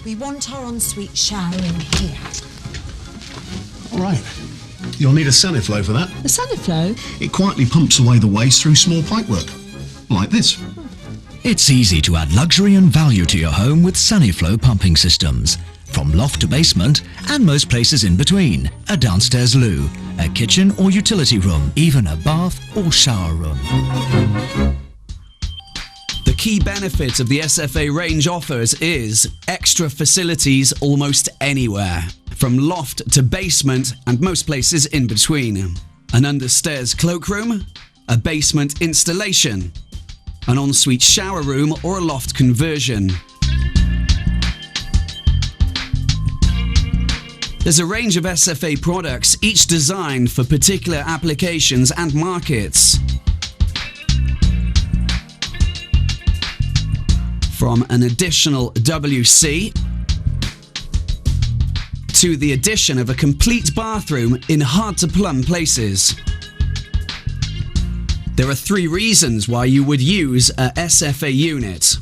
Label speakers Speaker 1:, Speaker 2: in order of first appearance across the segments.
Speaker 1: We want our ensuite shower in here.
Speaker 2: All right. You'll need a Saniflo for that.
Speaker 1: A Saniflo?
Speaker 2: It quietly pumps away the waste through small pipework, like this.
Speaker 3: It's easy to add luxury and value to your home with Saniflo pumping systems. From loft to basement and most places in between. A downstairs loo, a kitchen or utility room, even a bath or shower room.
Speaker 4: The key benefit of the SFA range offers is extra facilities almost anywhere, from loft to basement and most places in between. An understairs cloakroom, a basement installation, an ensuite shower room or a loft conversion. There's a range of SFA products, each designed for particular applications and markets. From an additional WC to the addition of a complete bathroom in hard-to-plumb places. There are 3 reasons why you would use a SFA unit.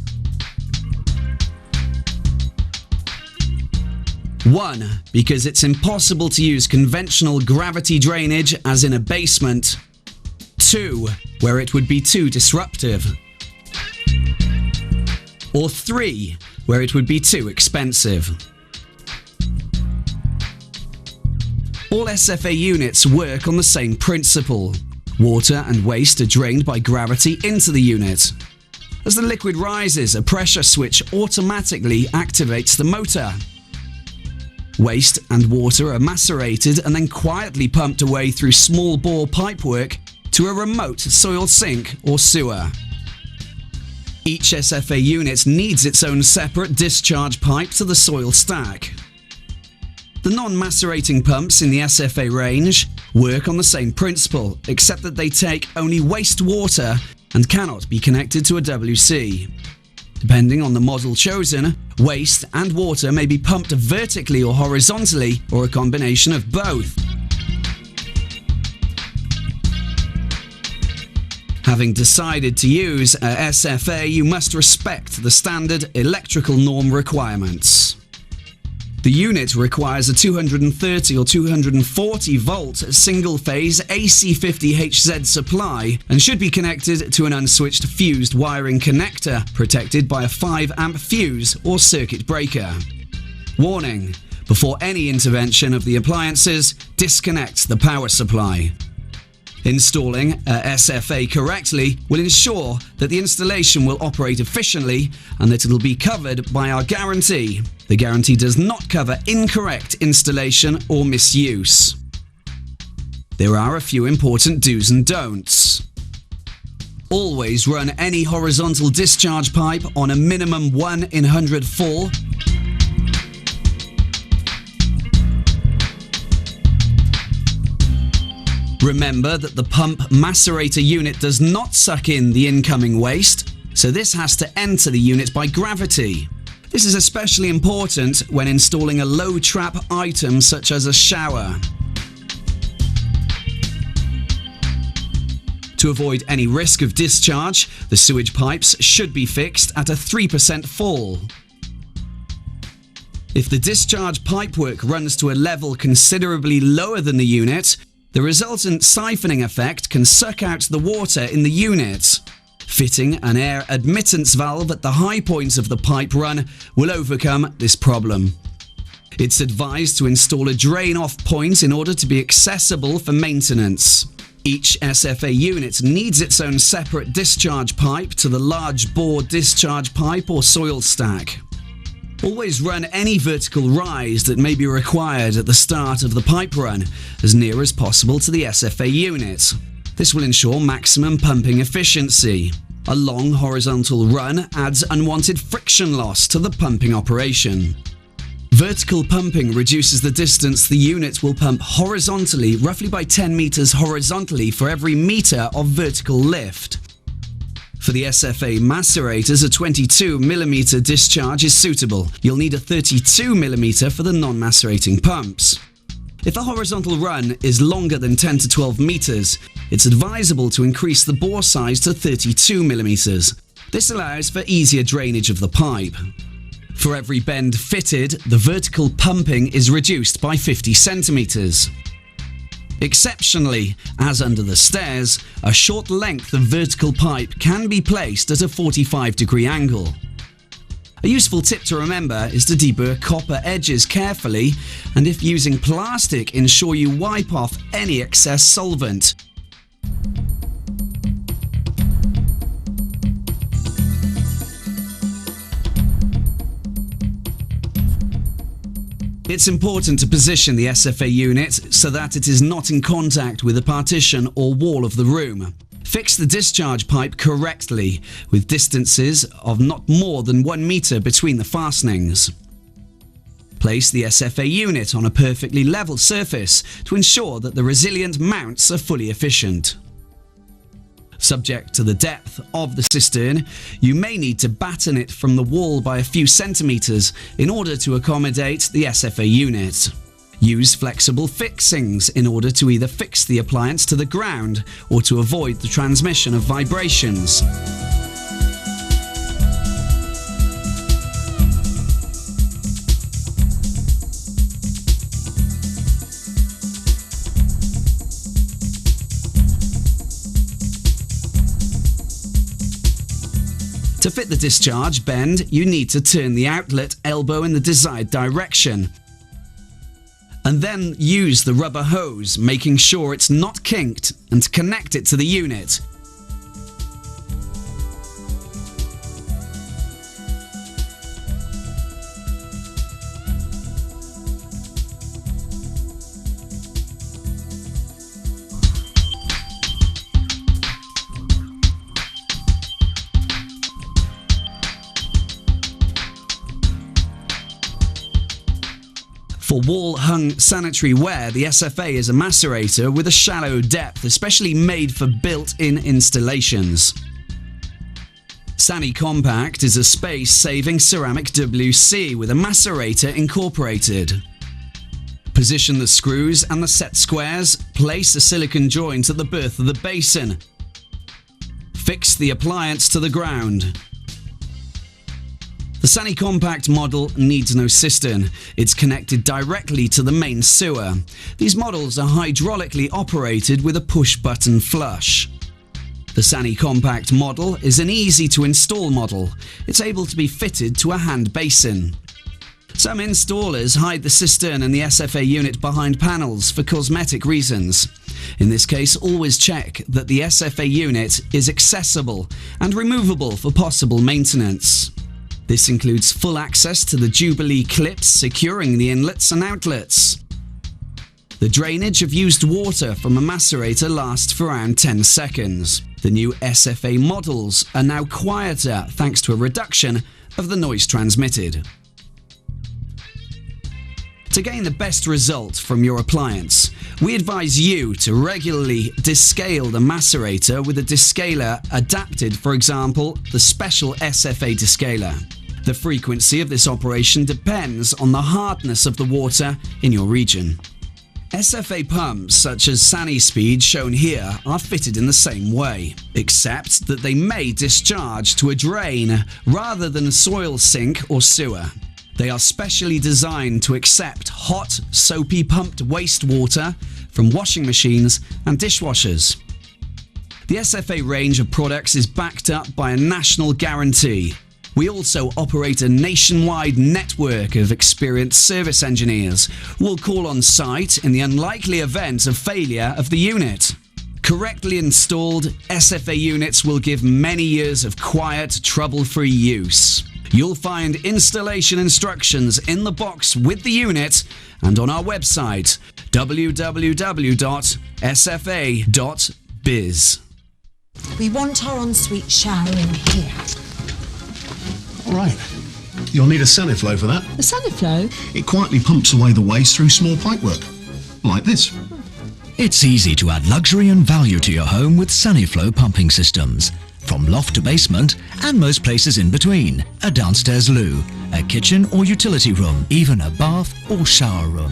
Speaker 4: 1. Because it's impossible to use conventional gravity drainage as in a basement. 2. Where it would be too disruptive. Or 3. Where it would be too expensive. All SFA units work on the same principle. Water and waste are drained by gravity into the unit. As the liquid rises, a pressure switch automatically activates the motor. Waste and water are macerated and then quietly pumped away through small bore pipework to a remote soil sink or sewer. Each SFA unit needs its own separate discharge pipe to the soil stack. The non-macerating pumps in the SFA range work on the same principle, except that they take only wastewater and cannot be connected to a WC. Depending on the model chosen, waste and water may be pumped vertically or horizontally, or a combination of both. Having decided to use a SFA, you must respect the standard electrical norm requirements. The unit requires a 230 or 240 volt single-phase AC50HZ supply and should be connected to an unswitched fused wiring connector protected by a 5 amp fuse or circuit breaker. Warning: before any intervention of the appliances, disconnect the power supply. Installing a SFA correctly will ensure that the installation will operate efficiently and that it will be covered by our guarantee. The guarantee does not cover incorrect installation or misuse. There are a few important do's and don'ts. Always run any horizontal discharge pipe on a minimum 1 in 100 full. Remember that the pump macerator unit does not suck in the incoming waste, so this has to enter the unit by gravity. This is especially important when installing a low trap item such as a shower. To avoid any risk of discharge, the sewage pipes should be fixed at a 3% fall. If the discharge pipework runs to a level considerably lower than the unit, the resultant siphoning effect can suck out the water in the unit. Fitting an air admittance valve at the high points of the pipe run will overcome this problem. It's advised to install a drain-off point in order to be accessible for maintenance. Each SFA unit needs its own separate discharge pipe to the large bore discharge pipe or soil stack. Always run any vertical rise that may be required at the start of the pipe run as near as possible to the SFA unit. This will ensure maximum pumping efficiency. A long horizontal run adds unwanted friction loss to the pumping operation. Vertical pumping reduces the distance the unit will pump horizontally, roughly by 10 meters horizontally for every meter of vertical lift. For the SFA macerators, a 22mm discharge is suitable. You'll need a 32mm for the non-macerating pumps. If a horizontal run is longer than 10 to 12 meters, it's advisable to increase the bore size to 32mm. This allows for easier drainage of the pipe. For every bend fitted, the vertical pumping is reduced by 50 centimetres. Exceptionally, as under the stairs, a short length of vertical pipe can be placed at a 45-degree angle. A useful tip to remember is to deburr copper edges carefully, and if using plastic, ensure you wipe off any excess solvent. It's important to position the SFA unit so that it is not in contact with a partition or wall of the room. Fix the discharge pipe correctly, with distances of not more than 1 meter between the fastenings. Place the SFA unit on a perfectly level surface to ensure that the resilient mounts are fully efficient. Subject to the depth of the cistern, you may need to batten it from the wall by a few centimetres in order to accommodate the SFA unit. Use flexible fixings in order to either fix the appliance to the ground or to avoid the transmission of vibrations. To fit the discharge bend, you need to turn the outlet elbow in the desired direction, and then use the rubber hose, making sure it's not kinked, and connect it to the unit. For wall-hung sanitary ware, the SFA is a macerator with a shallow depth, especially made for built-in installations. Sani-Compact is a space-saving ceramic WC with a macerator incorporated. Position the screws and the set squares, place a silicone joint at the berth of the basin. Fix the appliance to the ground. The Sani-Compact model needs no cistern. It's connected directly to the main sewer. These models are hydraulically operated with a push-button flush. The Sani-Compact model is an easy-to-install model. It's able to be fitted to a hand basin. Some installers hide the cistern and the SFA unit behind panels for cosmetic reasons. In this case, always check that the SFA unit is accessible and removable for possible maintenance. This includes full access to the Jubilee clips securing the inlets and outlets. The drainage of used water from a macerator lasts for around 10 seconds. The new SFA models are now quieter thanks to a reduction of the noise transmitted. To gain the best result from your appliance, we advise you to regularly descale the macerator with a descaler adapted, for example, the special SFA descaler. The frequency of this operation depends on the hardness of the water in your region. SFA pumps such as SaniSpeed shown here are fitted in the same way, except that they may discharge to a drain rather than a soil sink or sewer. They are specially designed to accept hot, soapy pumped wastewater from washing machines and dishwashers. The SFA range of products is backed up by a national guarantee. We also operate a nationwide network of experienced service engineers who will call on site in the unlikely event of failure of the unit. Correctly installed, SFA units will give many years of quiet, trouble-free use. You'll find installation instructions in the box with the unit and on our website www.sfa.biz.
Speaker 1: We want our ensuite shower in here.
Speaker 2: All right. You'll need a Saniflo for that.
Speaker 1: The Saniflo?
Speaker 2: It quietly pumps away the waste through small pipework. Like this.
Speaker 3: It's easy to add luxury and value to your home with Saniflo pumping systems. From loft to basement and most places in between. A downstairs loo, a kitchen or utility room, even a bath or shower room.